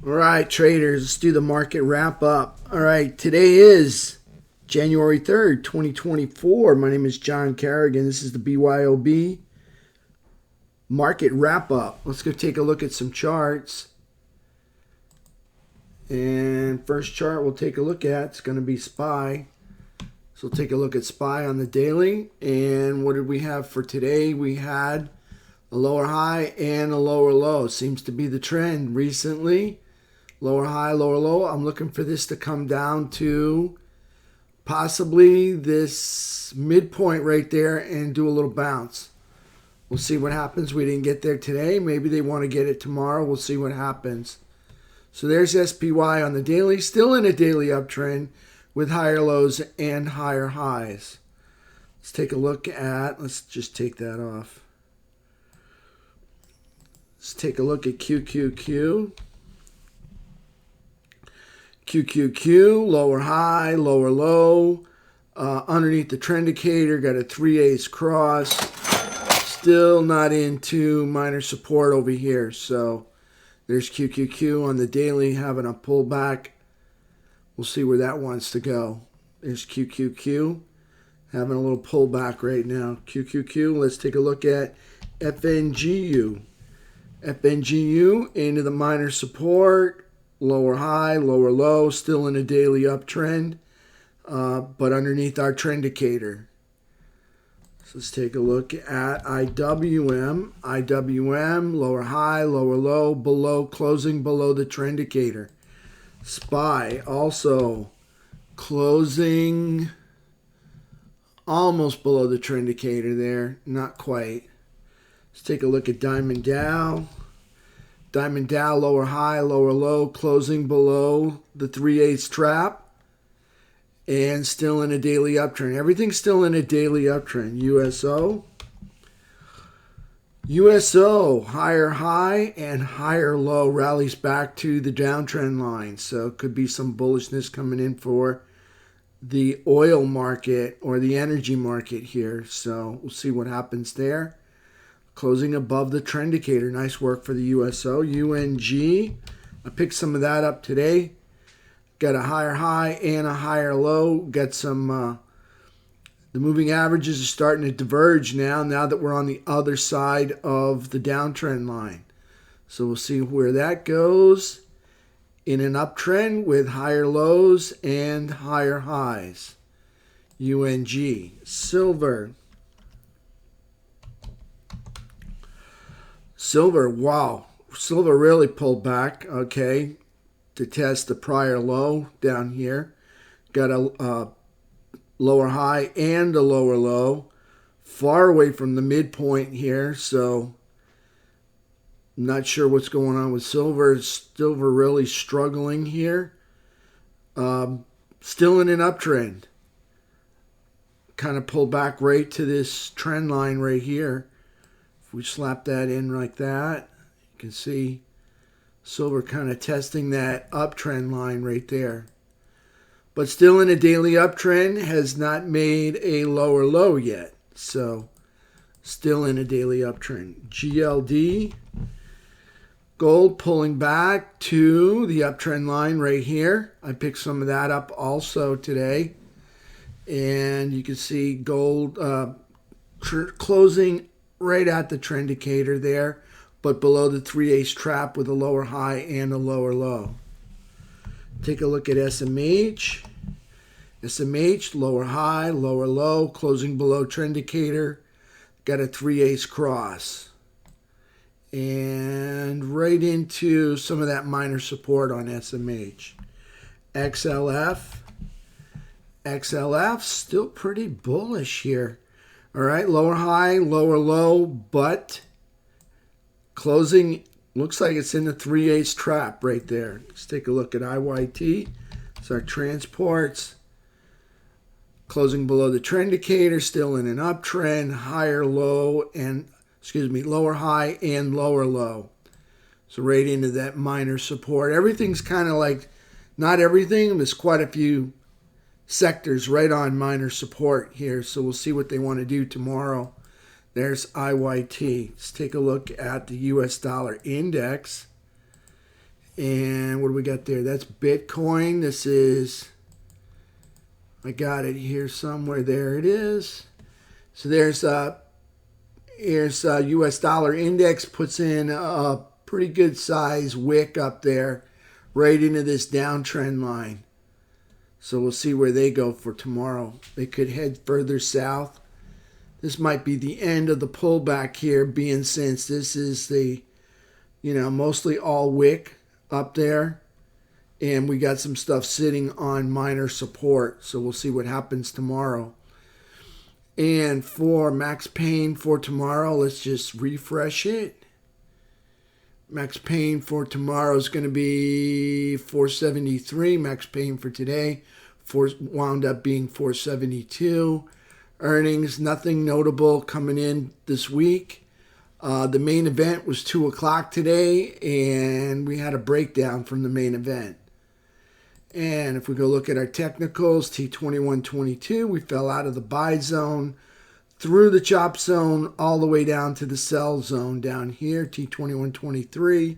All right, traders, let's do the market wrap up. All right, today is January 3rd, 2024. My name is John Carrigan. This is the BYOB Market Wrap Up. Let's go take a look at some charts. And first chart we'll take a look at is going to be SPY. So we'll take a look at SPY on the daily. And what did we have for today? We had a lower high and a lower low. Seems to be the trend recently. Lower high, lower low. I'm looking for this to come down to possibly this midpoint right there and do a little bounce. We'll see what happens. We didn't get there today. Maybe they want to get it tomorrow. We'll see what happens. So there's SPY on the daily. Still in a daily uptrend with higher lows and higher highs. Let's take a look at, let's just take that off. Let's take a look at QQQ. QQQ, lower high, lower low. Underneath the trend indicator, got a 3/8 cross. Still not into minor support over here. So there's QQQ on the daily having a pullback. We'll see where that wants to go. There's QQQ having a little pullback right now. QQQ, let's take a look at FNGU. FNGU into the minor support. Lower high, lower low, still in a daily uptrend, but underneath our trend indicator. So let's take a look at IWM. IWM, lower high, lower low, below, closing below the trend indicator. SPY also closing almost below the trend indicator there, not quite. Let's take a look at Diamond Dow. Diamond Dow, lower high, lower low, closing below the 3/8 trap. And still in a daily uptrend. Everything's still in a daily uptrend. USO. USO, higher high and higher low, rallies back to the downtrend line. So it could be some bullishness coming in for the oil market or the energy market here. So we'll see what happens there. Closing above the trend indicator. Nice work for the USO. UNG. I picked some of that up today. Got a higher high and a higher low. Got some, the moving averages are starting to diverge now that we're on the other side of the downtrend line. So we'll see where that goes in an uptrend with higher lows and higher highs. UNG. Silver. Silver, wow. Silver really pulled back, okay, to test the prior low down here. Got a lower high and a lower low. Far away from the midpoint here, so I'm not sure what's going on with silver. Silver really struggling here. Still in an uptrend. Kind of pulled back right to this trend line right here. If we slap that in like that, you can see silver kind of testing that uptrend line right there. But still in a daily uptrend, has not made a lower low yet. So still in a daily uptrend. GLD, gold pulling back to the uptrend line right here. I picked some of that up also today. And you can see gold closing right at the trend indicator there, but below the 3/8 trap with a lower high and a lower low. Take a look at SMH. SMH, lower high, lower low, closing below trend indicator. Got a 3/8 cross. And right into some of that minor support on SMH. XLF. XLF, still pretty bullish here. All right, lower high, lower low, but closing looks like it's in the 3/8 trap right there. Let's take a look at IYT. It's our transports. Closing below the trend indicator, still in an uptrend, higher low and, lower high and lower low. So right into that minor support. Everything's kind of like, not everything, there's quite a few sectors right on minor support here. So we'll see what they want to do tomorrow. There's IYT. Let's take a look at the US dollar index. And what do we got there? That's Bitcoin. This is, I got it here somewhere. There it is. So here's US dollar index, puts in a pretty good size wick up there right into this downtrend line. So we'll see where they go for tomorrow. They could head further south. This might be the end of the pullback here, being since this is the, mostly all wick up there. And we got some stuff sitting on minor support. So we'll see what happens tomorrow. And for max pain for tomorrow, let's just refresh it. Max pain for tomorrow is going to be 473. Max pain for today wound up being 472. Earnings, nothing notable coming in this week. The main event was 2 o'clock today, and we had a breakdown from the main event. And if we go look at our technicals, T2122, we fell out of the buy zone, through the chop zone, all the way down to the sell zone down here, T2123.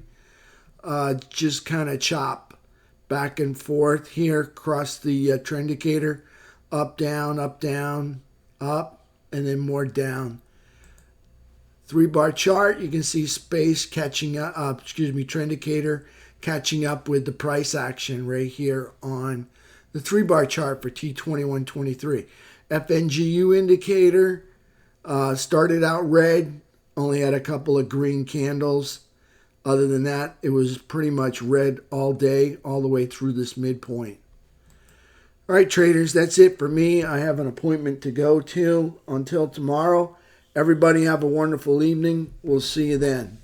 Just kind of chop back and forth here across the trend indicator, up, down, up, down, up, and then more down. 3-bar chart, you can see space catching up, trend indicator catching up with the price action right here on the 3-bar chart for T2123. FNGU indicator started out red, only had a couple of green candles. Other than that, it was pretty much red all day, all the way through this midpoint. All right, traders, that's it for me. I have an appointment to go to until tomorrow. Everybody have a wonderful evening. We'll see you then.